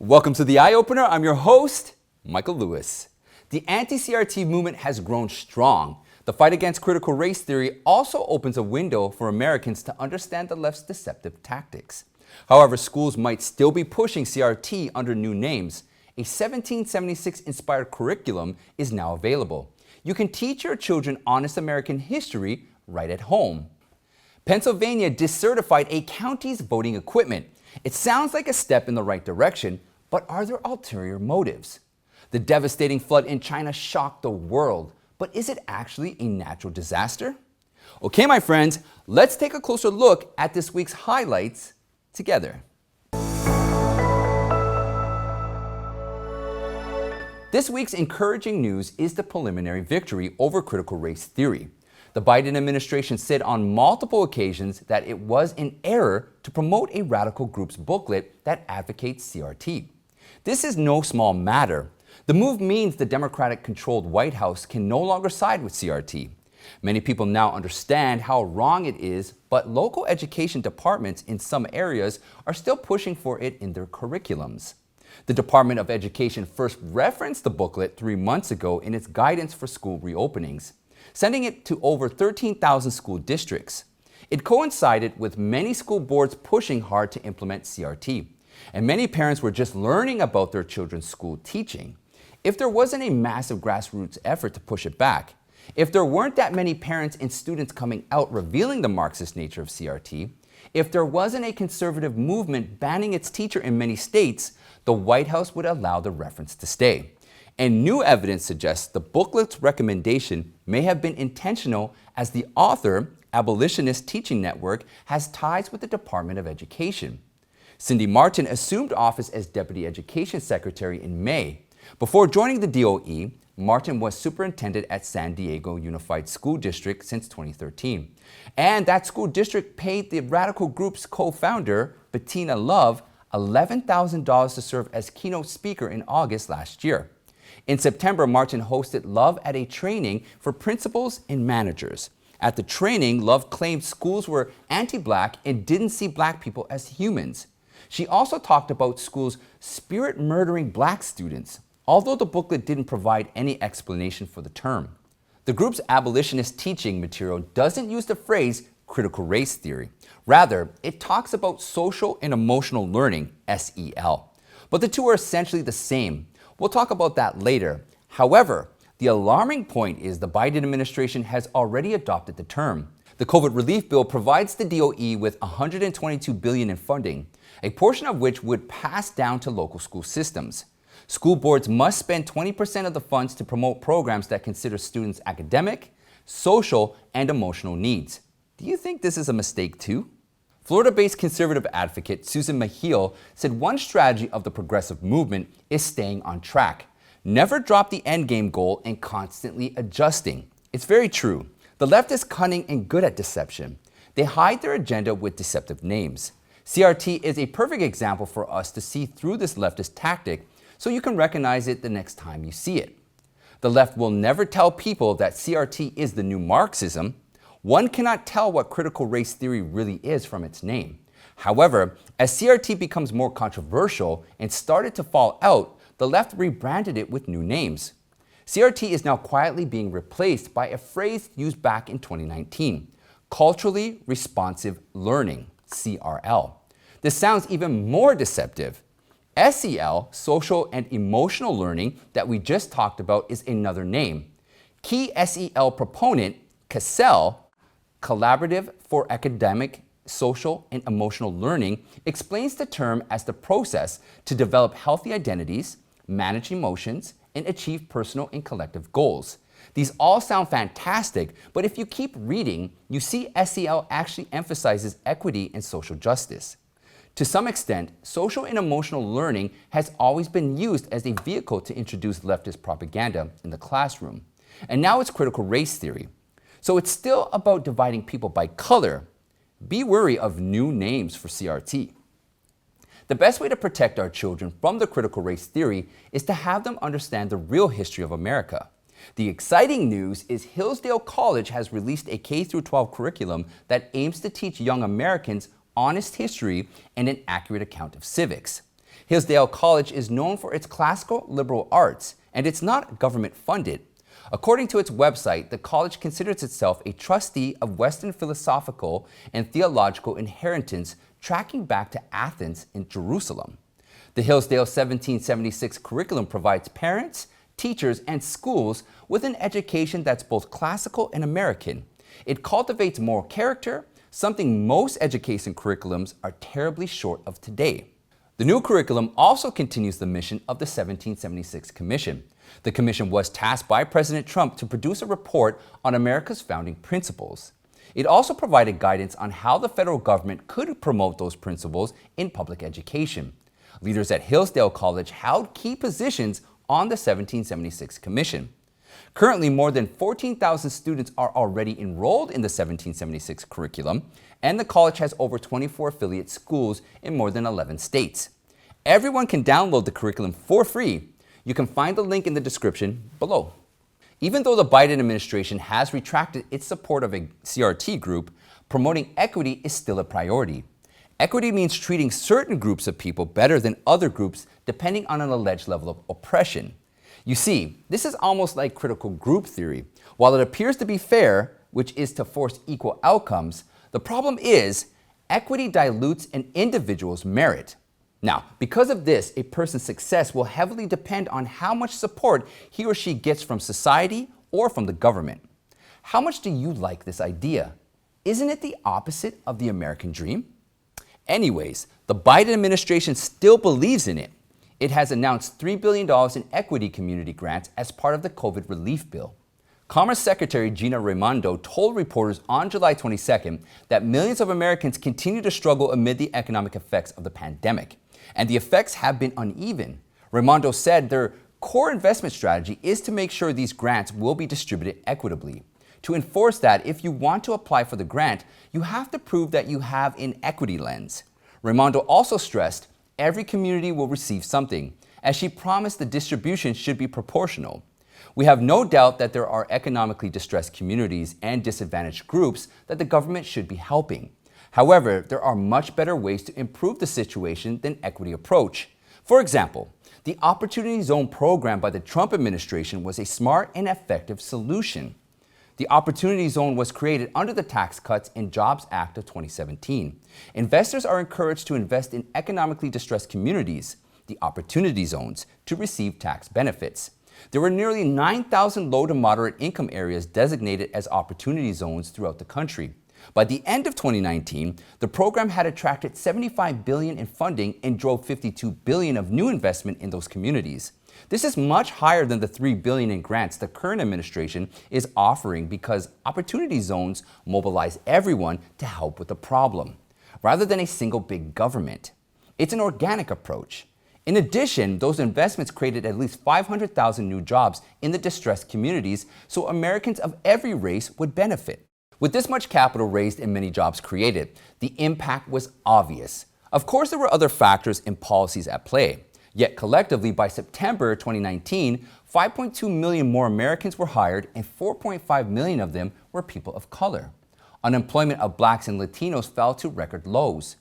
Welcome to The Eye Opener. I'm your host, Michael Lewis. The anti-CRT movement has grown strong. The fight against critical race theory also opens a window for Americans to understand the left's deceptive tactics. However, schools might still be pushing CRT under new names. A 1776-inspired curriculum is now available. You can teach your children honest American history right at home. Pennsylvania decertified a county's voting equipment. It sounds like a step in the right direction, but are there ulterior motives? The devastating flood in China shocked the world, but is it actually a natural disaster? Okay, my friends, let's take a closer look at this week's highlights together. This week's encouraging news is the preliminary victory over critical race theory. The Biden administration said on multiple occasions that it was an error to promote a radical group's booklet that advocates CRT. This is no small matter. The move means the Democratic-controlled White House can no longer side with CRT. Many people now understand how wrong it is, but local education departments in some areas are still pushing for it in their curriculums. The Department of Education first referenced the booklet 3 months ago in its guidance for school reopenings, sending it to over 13,000 school districts. It coincided with many school boards pushing hard to implement CRT, and many parents were just learning about their children's school teaching. If there wasn't a massive grassroots effort to push it back, if there weren't that many parents and students coming out revealing the Marxist nature of CRT, if there wasn't a conservative movement banning its teacher in many states, the White House would allow the reference to stay. And new evidence suggests the booklet's recommendation may have been intentional, as the author, Abolitionist Teaching Network, has ties with the Department of Education. Cindy Martin assumed office as Deputy Education Secretary in May. Before joining the DOE, Martin was superintendent at San Diego Unified School District since 2013. And that school district paid the radical group's co-founder, Bettina Love, $11,000 to serve as keynote speaker in August last year. In September, Martin hosted Love at a training for principals and managers. At the training, Love claimed schools were anti-black and didn't see black people as humans. She also talked about schools spirit-murdering black students, although the booklet didn't provide any explanation for the term. The group's abolitionist teaching material doesn't use the phrase critical race theory. Rather, it talks about social and emotional learning, SEL. But the two are essentially the same. We'll talk about that later. However, the alarming point is the Biden administration has already adopted the term. The COVID relief bill provides the DOE with $122 billion in funding, a portion of which would pass down to local school systems. School boards must spend 20% of the funds to promote programs that consider students' academic, social, and emotional needs. Do you think this is a mistake too? Florida-based conservative advocate Susan Mahiel said one strategy of the progressive movement is staying on track. Never drop the endgame goal and constantly adjusting. It's very true. The left is cunning and good at deception. They hide their agenda with deceptive names. CRT is a perfect example for us to see through this leftist tactic, so you can recognize it the next time you see it. The left will never tell people that CRT is the new Marxism. One cannot tell what critical race theory really is from its name. However, as CRT becomes more controversial and started to fall out, the left rebranded it with new names. CRT is now quietly being replaced by a phrase used back in 2019, culturally responsive learning, CRL. This sounds even more deceptive. SEL, social and emotional learning, that we just talked about, is another name. Key SEL proponent, CASEL, Collaborative for Academic, Social, and Emotional Learning, explains the term as the process to develop healthy identities, manage emotions, and achieve personal and collective goals. These all sound fantastic, but if you keep reading, you see SEL actually emphasizes equity and social justice. To some extent, social and emotional learning has always been used as a vehicle to introduce leftist propaganda in the classroom. And now it's critical race theory. So it's still about dividing people by color. Be wary of new names for CRT. The best way to protect our children from the critical race theory is to have them understand the real history of America. The exciting news is Hillsdale College has released a K-12 curriculum that aims to teach young Americans honest history and an accurate account of civics. Hillsdale College is known for its classical liberal arts, and it's not government funded. According to its website, the college considers itself a trustee of Western philosophical and theological inheritance tracking back to Athens in Jerusalem. The Hillsdale 1776 curriculum provides parents, teachers, and schools with an education that's both classical and American. It cultivates moral character, something most education curriculums are terribly short of today. The new curriculum also continues the mission of the 1776 Commission. The commission was tasked by President Trump to produce a report on America's founding principles. It also provided guidance on how the federal government could promote those principles in public education. Leaders at Hillsdale College held key positions on the 1776 Commission. Currently, more than 14,000 students are already enrolled in the 1776 curriculum, and the college has over 24 affiliate schools in more than 11 states. Everyone can download the curriculum for free. You can find the link in the description below. Even though the Biden administration has retracted its support of a CRT group, promoting equity is still a priority. Equity means treating certain groups of people better than other groups depending on an alleged level of oppression. You see, this is almost like critical group theory. While it appears to be fair, which is to force equal outcomes, the problem is equity dilutes an individual's merit. Now, because of this, a person's success will heavily depend on how much support he or she gets from society or from the government. How much do you like this idea? Isn't it the opposite of the American dream? Anyways, the Biden administration still believes in it. It has announced $3 billion in equity community grants as part of the COVID relief bill. Commerce Secretary Gina Raimondo told reporters on July 22nd that millions of Americans continue to struggle amid the economic effects of the pandemic, and the effects have been uneven. Raimondo said their core investment strategy is to make sure these grants will be distributed equitably. To enforce that, if you want to apply for the grant, you have to prove that you have an equity lens. Raimondo also stressed every community will receive something, as she promised the distribution should be proportional. We have no doubt that there are economically distressed communities and disadvantaged groups that the government should be helping. However, there are much better ways to improve the situation than equity approach. For example, the Opportunity Zone program by the Trump administration was a smart and effective solution. The Opportunity Zone was created under the Tax Cuts and Jobs Act of 2017. Investors are encouraged to invest in economically distressed communities, the Opportunity Zones, to receive tax benefits. There were nearly 9,000 low to moderate income areas designated as Opportunity Zones throughout the country. By the end of 2019, the program had attracted $75 billion in funding and drove $52 billion of new investment in those communities. This is much higher than the $3 billion in grants the current administration is offering because Opportunity Zones mobilize everyone to help with the problem, rather than a single big government. It's an organic approach. In addition, those investments created at least 500,000 new jobs in the distressed communities, so Americans of every race would benefit. With this much capital raised and many jobs created, the impact was obvious. Of course, there were other factors and policies at play. Yet collectively, by September 2019, 5.2 million more Americans were hired and 4.5 million of them were people of color. Unemployment of blacks and Latinos fell to record lows.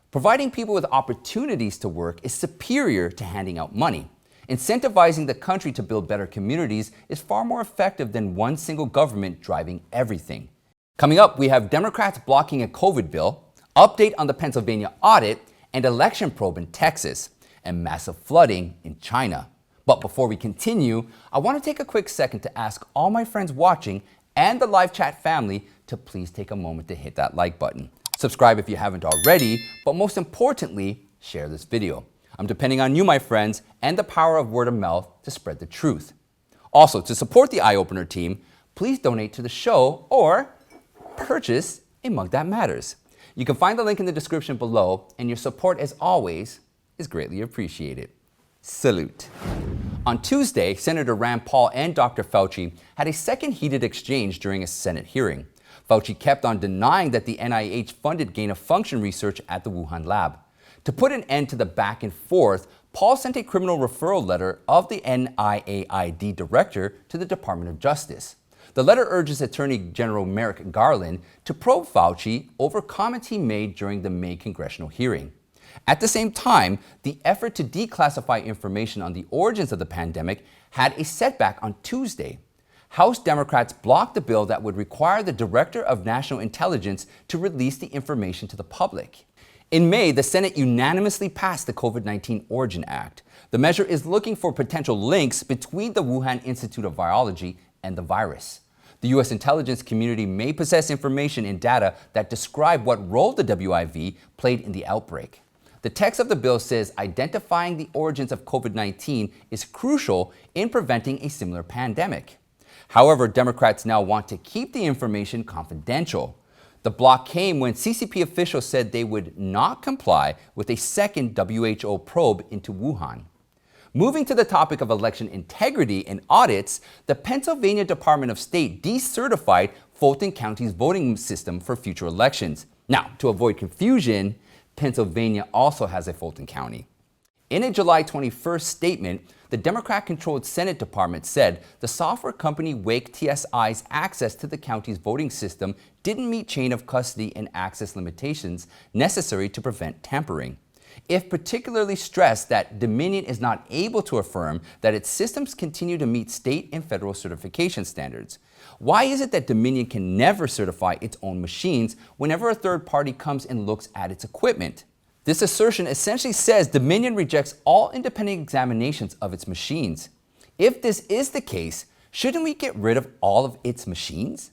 Providing people with opportunities to work is superior to handing out money. Incentivizing the country to build better communities is far more effective than one single government driving everything. Coming up, we have Democrats blocking a COVID bill, update on the Pennsylvania audit, and election probe in Texas, and massive flooding in China. But before we continue, I want to take a quick second to ask all my friends watching and the live chat family to please take a moment to hit that like button. Subscribe if you haven't already, but most importantly, share this video. I'm depending on you, my friends, and the power of word of mouth to spread the truth. Also, to support the Eye Opener team, please donate to the show or purchase a mug that matters. You can find the link in the description below, and your support, as always, is greatly appreciated. Salute. On Tuesday, Senator Rand Paul and Dr. Fauci had a second heated exchange during a Senate hearing. Fauci kept on denying that the NIH funded gain-of-function research at the Wuhan lab. To put an end to the back and forth, Paul sent a criminal referral letter of the NIAID director to the Department of Justice. The letter urges Attorney General Merrick Garland to probe Fauci over comments he made during the May congressional hearing. At the same time, the effort to declassify information on the origins of the pandemic had a setback on Tuesday. House Democrats blocked the bill that would require the Director of National Intelligence to release the information to the public. In May, the Senate unanimously passed the COVID-19 Origin Act. The measure is looking for potential links between the Wuhan Institute of Virology and the virus. The U.S. intelligence community may possess information and data that describe what role the WIV played in the outbreak. The text of the bill says identifying the origins of COVID-19 is crucial in preventing a similar pandemic. However, Democrats now want to keep the information confidential. The block came when CCP officials said they would not comply with a second WHO probe into Wuhan. Moving to the topic of election integrity and audits, the Pennsylvania Department of State decertified Fulton County's voting system for future elections. Now, to avoid confusion, Pennsylvania also has a Fulton County. In a July 21st statement, the Democrat-controlled Senate Department said the software company Wake TSI's access to the county's voting system didn't meet chain of custody and access limitations necessary to prevent tampering. It particularly stressed that Dominion is not able to affirm that its systems continue to meet state and federal certification standards. Why is it that Dominion can never certify its own machines whenever a third party comes and looks at its equipment? This assertion essentially says Dominion rejects all independent examinations of its machines. If this is the case, shouldn't we get rid of all of its machines?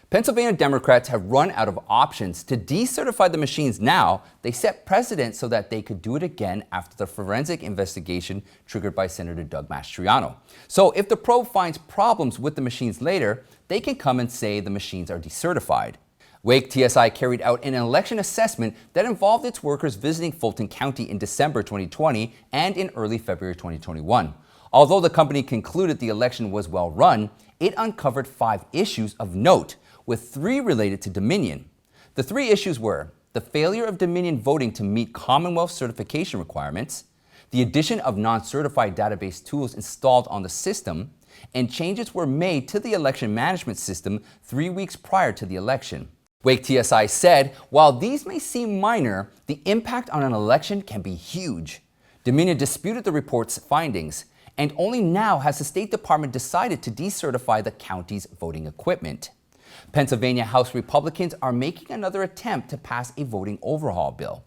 Pennsylvania Democrats have run out of options to decertify the machines now. They set precedent so that they could do it again after the forensic investigation triggered by Senator Doug Mastriano. So if the probe finds problems with the machines later, they can come and say the machines are decertified. Wake TSI carried out an election assessment that involved its workers visiting Fulton County in December 2020 and in early February 2021. Although the company concluded the election was well run, it uncovered 5 issues of note, with 3 related to Dominion. The 3 issues were the failure of Dominion voting to meet Commonwealth certification requirements, the addition of non-certified database tools installed on the system, and changes were made to the election management system 3 weeks prior to the election. Wake TSI said, while these may seem minor, the impact on an election can be huge. Dominion disputed the report's findings, and only now has the State Department decided to decertify the county's voting equipment. Pennsylvania House Republicans are making another attempt to pass a voting overhaul bill.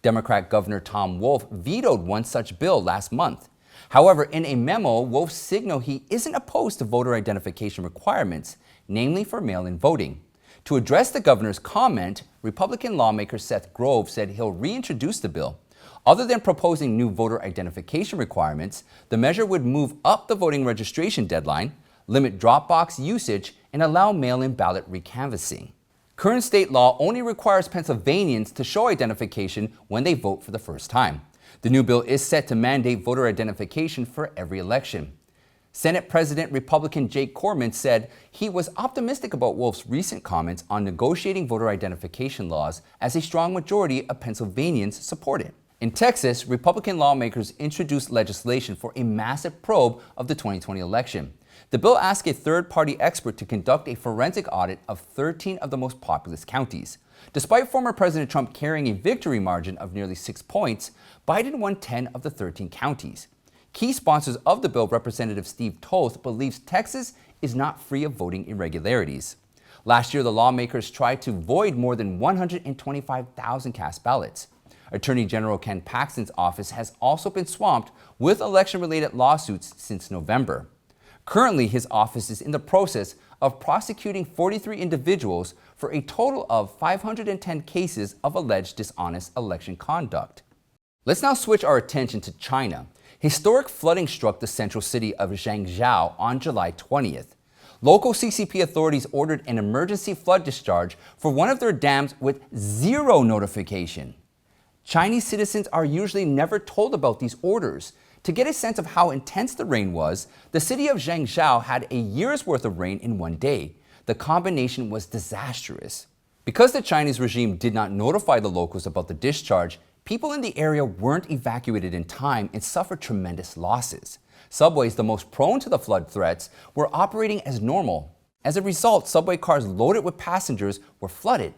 Democrat Governor Tom Wolf vetoed one such bill last month. However, in a memo, Wolf signaled he isn't opposed to voter identification requirements, namely for mail-in voting. To address the governor's comment, Republican lawmaker Seth Grove said he'll reintroduce the bill. Other than proposing new voter identification requirements, the measure would move up the voting registration deadline, limit drop box usage, and allow mail-in ballot recanvassing. Current state law only requires Pennsylvanians to show identification when they vote for the first time. The new bill is set to mandate voter identification for every election. Senate President Republican Jake Corman said he was optimistic about Wolf's recent comments on negotiating voter identification laws, as a strong majority of Pennsylvanians support it. In Texas, Republican lawmakers introduced legislation for a massive probe of the 2020 election. The bill asked a third-party expert to conduct a forensic audit of 13 of the most populous counties. Despite former President Trump carrying a victory margin of nearly 6 points, Biden won 10 of the 13 counties. Key sponsors of the bill, Representative Steve Toth, believes Texas is not free of voting irregularities. Last year, the lawmakers tried to void more than 125,000 cast ballots. Attorney General Ken Paxton's office has also been swamped with election-related lawsuits since November. Currently, his office is in the process of prosecuting 43 individuals for a total of 510 cases of alleged dishonest election conduct. Let's now switch our attention to China. Historic flooding struck the central city of Zhangzhou on July 20th. Local CCP authorities ordered an emergency flood discharge for one of their dams with 0 notification. Chinese citizens are usually never told about these orders. To get a sense of how intense the rain was, the city of Zhangzhou had a year's worth of rain in one day. The combination was disastrous. Because the Chinese regime did not notify the locals about the discharge, people in the area weren't evacuated in time and suffered tremendous losses. Subways, the most prone to the flood threats, were operating as normal. As a result, subway cars loaded with passengers were flooded.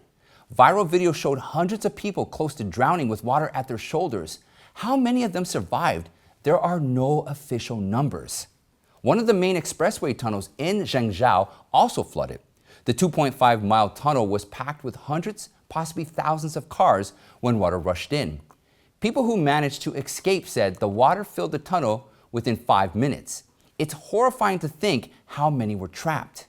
Viral video showed hundreds of people close to drowning with water at their shoulders. How many of them survived? There are no official numbers. One of the main expressway tunnels in Zhengzhou also flooded. The 2.5-mile tunnel was packed with hundreds, possibly thousands of cars when water rushed in. People who managed to escape said the water filled the tunnel within 5 minutes. It's horrifying to think how many were trapped.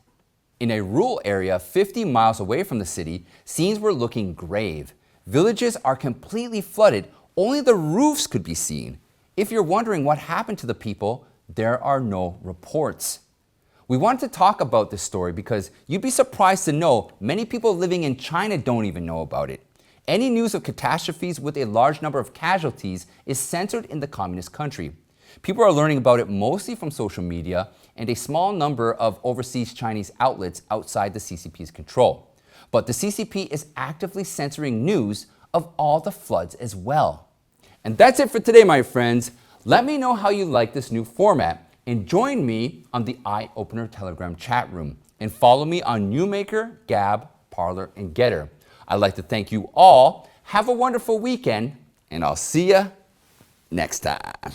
In a rural area 50 miles away from the city, scenes were looking grave. Villages are completely flooded, only the roofs could be seen. If you're wondering what happened to the people, there are no reports. We wanted to talk about this story because you'd be surprised to know many people living in China don't even know about it. Any news of catastrophes with a large number of casualties is censored in the communist country. People are learning about it mostly from social media and a small number of overseas Chinese outlets outside the CCP's control. But the CCP is actively censoring news of all the floods as well. And that's it for today, my friends. Let me know how you like this new format and join me on the Eye Opener Telegram chat room and follow me on Newmaker, Gab, Parler, and Getter. I'd like to thank you all. Have a wonderful weekend, and I'll see you next time.